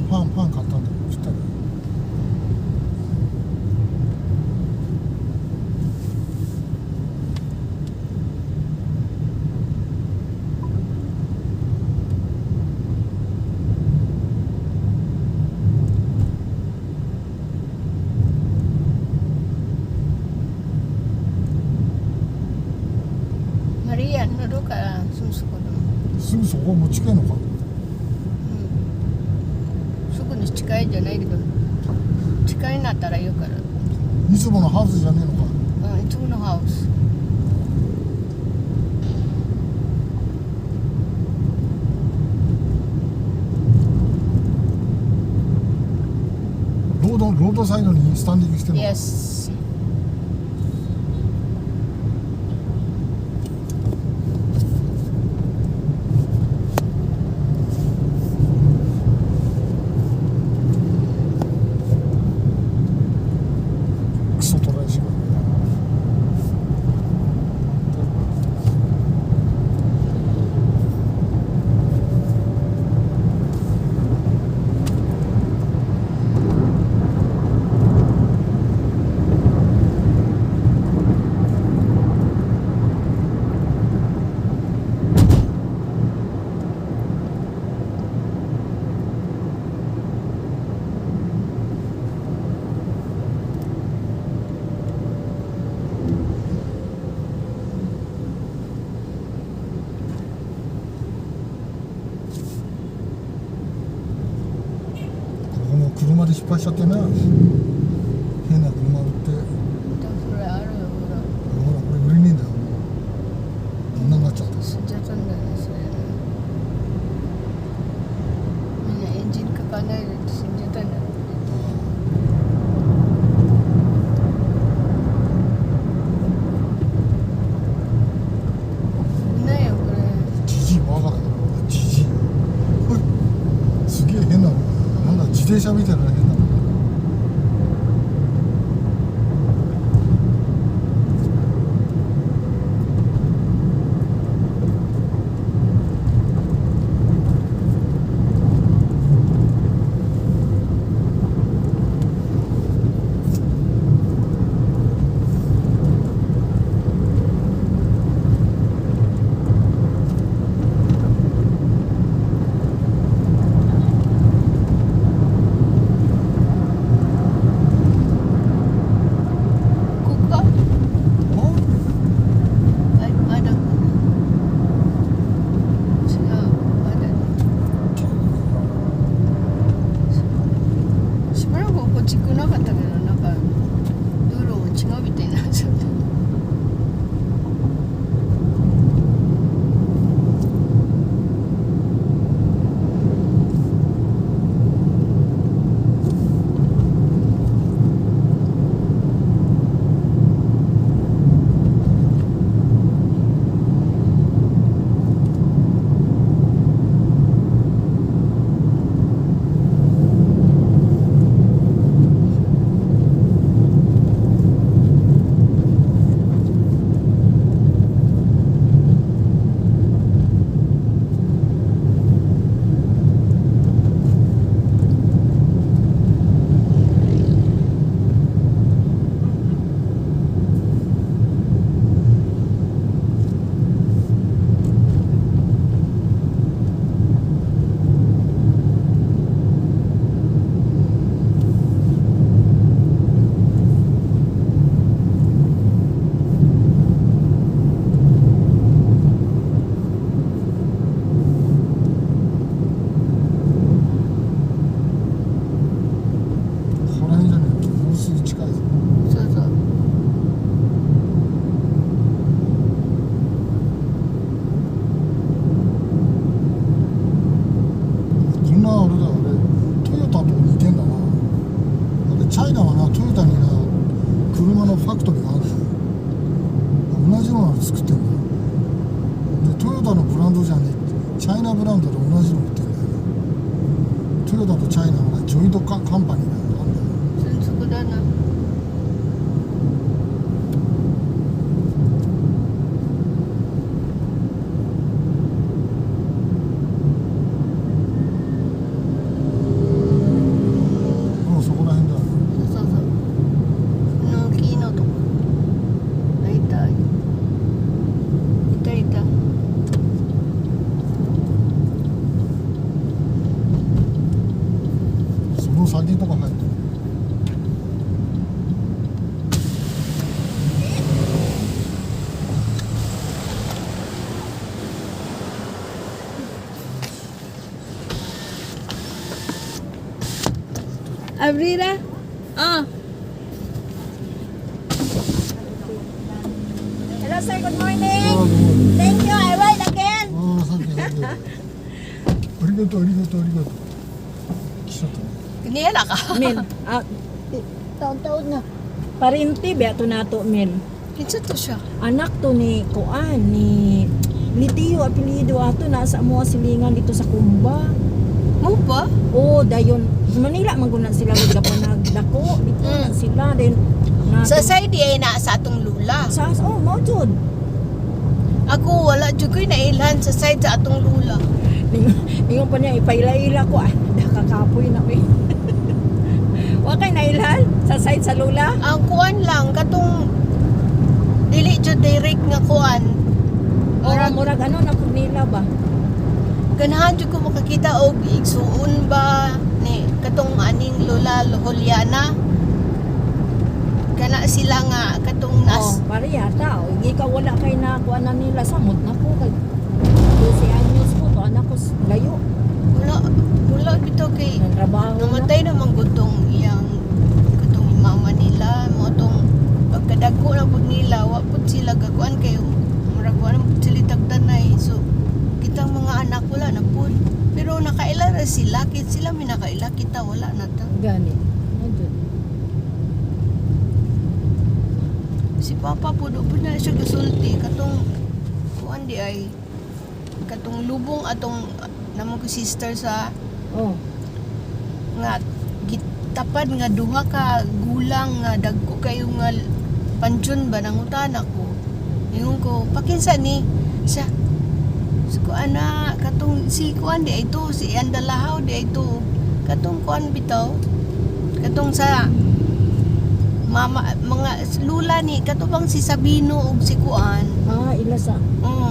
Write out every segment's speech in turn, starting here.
パン買ったんだよ、知ったね。マリア乗るからすぐそこでも、すぐそこも近いのか。すぐに近いじゃないけど近いなったら言うから。いつものハウスじゃねえのか。いつものハウス。ロードサイドにスタンディングしてるのか。Yes。クソトライしが車で失敗しちゃってな。変な車売って、それあるよ、ほほらこれ売れねえんだよ。こんなになっちゃったら死んじゃったんだよね、それ。みんなエンジンかかんないで死んじゃったんだよ。危ないよこれ。ジジイバカだからジジイすげえ変なの、なんだ自転車みたいな変なの。ここか。はい、まだ。違う、まだ。しばらくこっち来なかったけど、なんか道路も違うみたいになっちゃった。この辺じゃねえ、もうすぐ近いぞ。そうそう。こんなあれだよ、あれトヨタと似てんだな。あれチャイナはな、トヨタにな車のファクトリーがあるんだよ。同じようなの作ってんだよ。でトヨタのブランドじゃねえ、チャイナブランドで同じの売ってんだよな。トヨタとチャイナはジョイントカンパニーだよ、なんだよ。全速だな。先とか入ってる。Abrira? Ah. Hello sir, good あ morning. あ、どうも。 Thank you, I ride again. ああ、さっきさっき。ありがとう、ありがとう、ありがとう。来ちゃったね。Kiniela ka? Mil, taon-taon na. Parinti ba to nato Mil? Kinsa to siya? Anak to ni Kuan ni Litiyo apelyido ato nasa mo silingan dito sa Kumba. Mo ba? Oh, dayon Manila maguna sila magdapanagdako dito na sila then Sa side ay na sa atong lula. sa oh mo jud. Ako wala jud ko'y nailhan sa side sa atong lula. Ingon pa niya ipaila-ila ko nakakapoy na we. Wa kay nailhan sa side sa lula. Ang kuan lang katong dili jud direct nga kuan. Murag ano na pud nila ba? Ganahan jud ko makakita og igsuon ba ni katong aning lola Juliana. Kana sila nga katong nas Pare yata. Ikaw wala kay na kuan na nila samot na ko kay 12 anyos ko to anak ko layo. wala bitaw kay Ng trabaho na. namatay naman gutong iyang katong mama nila mo tong pagkadagko na pud nila wa pud sila gakuan kay murag wa na pud sila tagdanay so kitang mga anak wala na pud pero nakaila ra sila kit sila may nakaila kita wala na ta Gani. Ano si papa pud pud na siya gasulti katong kuan di ay katong lubong atong namo ko sister sa Oh. nga gitapad nga duha ka gulang nga dagko kayo nga pansyon ba nangutan ako ingon ko pakinsa ni siya si kuan na katong si kuan di ito si Andalahaw di ito katong kuan bitaw katong sa mama mga lula ni katubang si Sabino ug si kuan Ila sa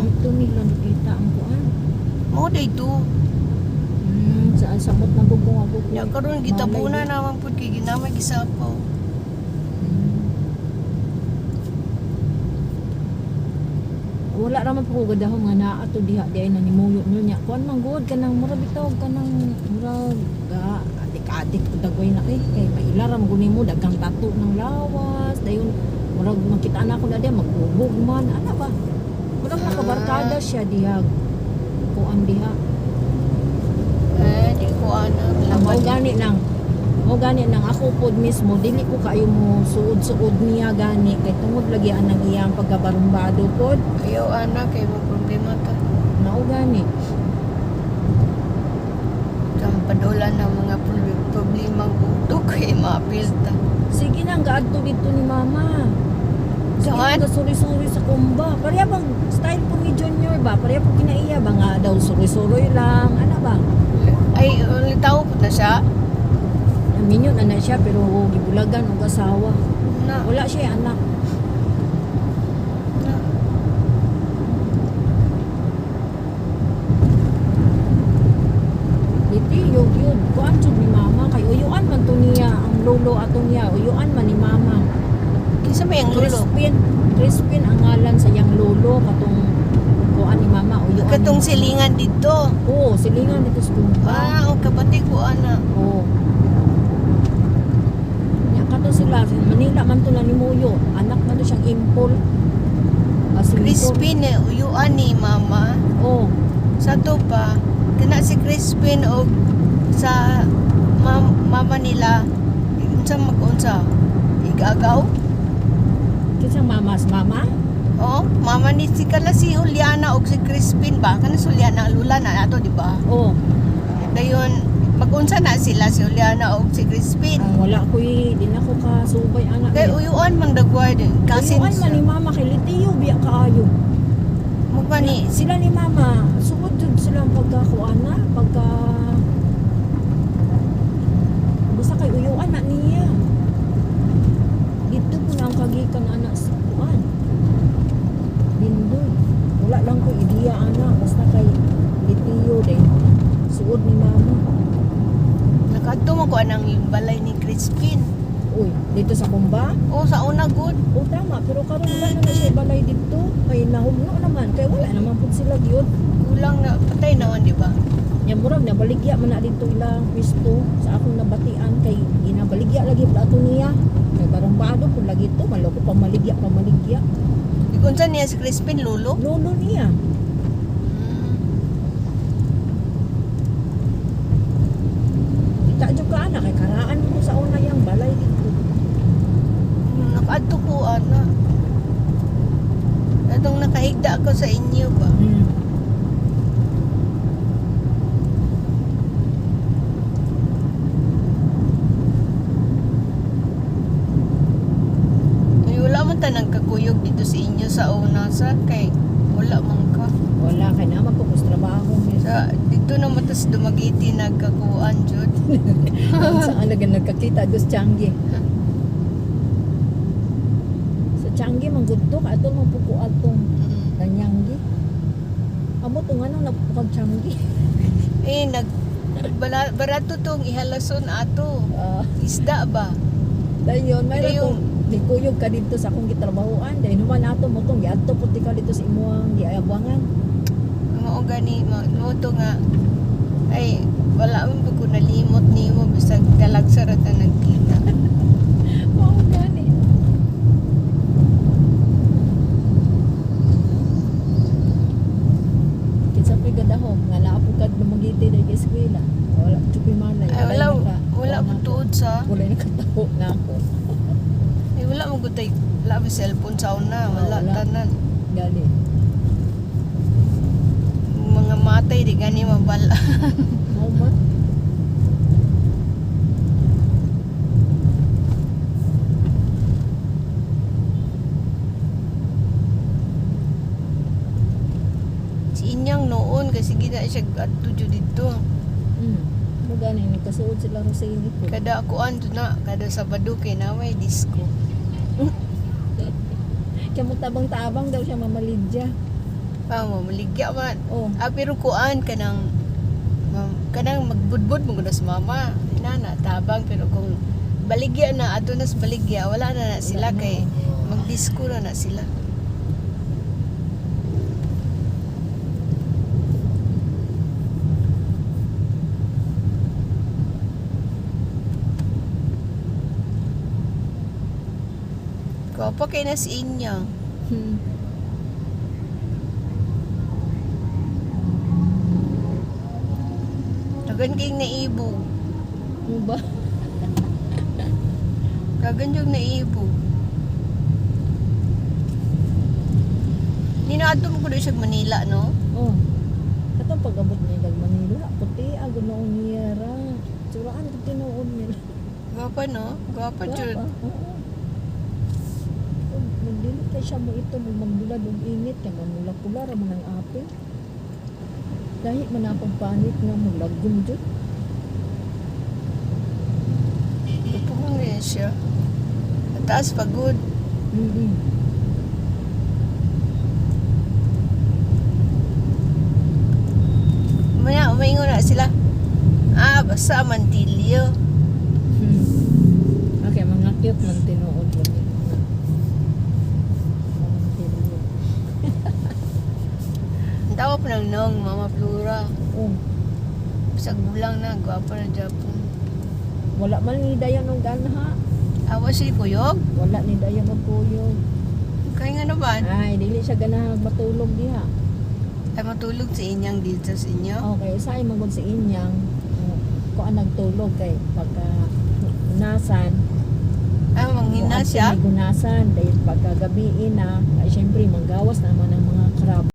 ito nila nakita ang kuan. mo di ito Sa samot na bubong ako. nya karon gitapunan naman pud kay ginamay gisapaw Wala raman po ko gadahom nga naa to diha di ay nanimuyo niya. Kuan man good kanang mura bitaw kanang mura ga adik-adik ko dagway na kay mailaram guni mo dagang tato ng lawas dayon murag makita na ko na diha magbubog man ana ba. Murag nakabarkada siya diha. Kuan diha. di ko ana Mao gani lang ako pod mismo dili ko kayo mo suod-suod niya gani kay tungod lagi ang iyang pagkabarumbado pod. ayaw ana kay mo problema ta Mao gani. kang padulan ng mga problema ko kay maapilta Sige na, gaadto dito ni mama. Sige Saan? na, suri-suri sa kumba. Pareha bang style po ni Junior ba? Pareha po kinaiya ba nga daw suri-suri lang? Ano ba? ay ulitaw po na siya Minyo na siya pero gibulagan og asawa. na Wala siya anak. na Diti, yun. Kuan jud ni mama. Kay uyuan man to niya. Ang lolo atong niya. Uyuan man ni mama. kinsa may ang lulo Crispin ang ngalan sa yang lolo. Katong kuan ni mama. Uyuan katong ni mama. silingan dito Oo, silingan dito sa kumba. ang kapatid ko ana Oo. Nya kato sila sa Manila man to na ni Muyo. Anak man to siyang impol. Crispin uyuan ni mama Oh, sa to pa kana si Crispin og sa mama nila unsa mag-unsa igagaw kisang mamas mama? oh mama ni si kana si Juliana og si Crispin ba kana si Juliana ang lula na ato di ba Oh, dayon mag-unsa na sila si Juliana og si Crispin ang wala ko di na ko kasubay anak. kay uyuan mang dagway din Kasi cousins man ni mama kay litiyo biya kaayo. mukha ni Sila ni mama, sugod jud sila ang pagkakuana, pagka basta kay uyuan na niya. Dito po na ang kagikan anak sa kuan. Lindoy. Wala lang ko ideya anak, basta kay litiyo din. Suod ni mama. nakadto Dito mo ko anang balay ni Crispin. Uy, dito sa Kumba? O sa una good. O tama, pero karon wala na siya balay dito. Kay nahugno naman, kay wala naman pud sila gyud. Kulang na patay naman di ba? Nya murag na baligya man na dito ilang pwesto sa akong nabatian kay ginabaligya lagi plato niya. Kay barong bado kung lagi to, maloko pamaligya. Di kunsa niya si Crispin lolo. Lolo niya. Kita jud ka ana kay karaan mo sa una yang balay dito. Nakaadto ko ana. Atong nakahigda ko sa inyo ba? Ay, wala man ta nagkakuyog dito sa inyo sa una sa kay wala man ka. Wala kay na magpupos trabaho niya. Sa dito na matas dumagiti nagkakuan jud. Saan na nagkakita dos Changi. Sa Changi manggudto ka ato man puko atong Tanyanggi. Amo to nga nang napukag Changi. Eh barato tong ihalason ato. Isda ba? Dayon may Pero ratong nikuyog ka dito sa akong gitrabahoan. Dahil naman ato mo tong giadto puti ka dito sa imuang giayabangan. Mao gani mo to nga ay wala man pag ko nalimot nimo bisag talagsa ra ta nagkita. Oo gani. Kinsa pa gadahom nga naa po kag lumagiti dahil eskwela. Wala chupi manay. Ay wala mo tuod sa Wala na kataho na ako. ay wala mo gutay wala mo cellphone sa una wala Wala. tanan Gani. mga matay di gani mabala. Mao man. Si inyang noon kasi gina siya adto jud dito. Mo gani nagkasuod sila ro sa init ko. Kada kuan jud na kada Sabado kay na may disco. Kaya mo tabang-tabang daw siya mamalidya. Pa mo maligya man. Oh. Pero kuan kanang magbudbud mo gud sa mama. Inana tabang pero kung baligya na adto na sa baligya wala na sila Wala na. kay magdisco na sila. Ko kay na si inyo. Hmm. Dagan kay naibo. Mo ba? Dagan yung naibo. Ninaadto mo ko doon siya Manila, no? Oh. Katong pag-abot niya dag Manila, puti ag noon niya ra. Suraan ko tinuod nila. Gwapa, no? Gwapa, jud. Oo. Magdili kay siya mo ito magbulad og init kay mamula-pula ra man ang apil. Dahil man akong panit nga mulagom jud. Gusto ko nga siya. Taas pagod. Maya, umaingon na sila. Basta mantilyo. Okay, mga cute man tinuod lang. Ang tawa pa ng nong, Mama Flora. Oh, Sa gulang na, gwapa na Japon. wala man ni dayon ng ganha. Awa siya kuyog? Wala ni dayon ng puyog. Kaya nga naman. Ay, dili siya ganahan matulog diha. Ay matulog sa inyang dito sa inyo. Okay, sa ay magod sa inyang kung ang nagtulog kay pagka gunasan. Manghina kung siya. May gunasan dahil pagka gabi na, ay syempre manggawas naman ang mga krab.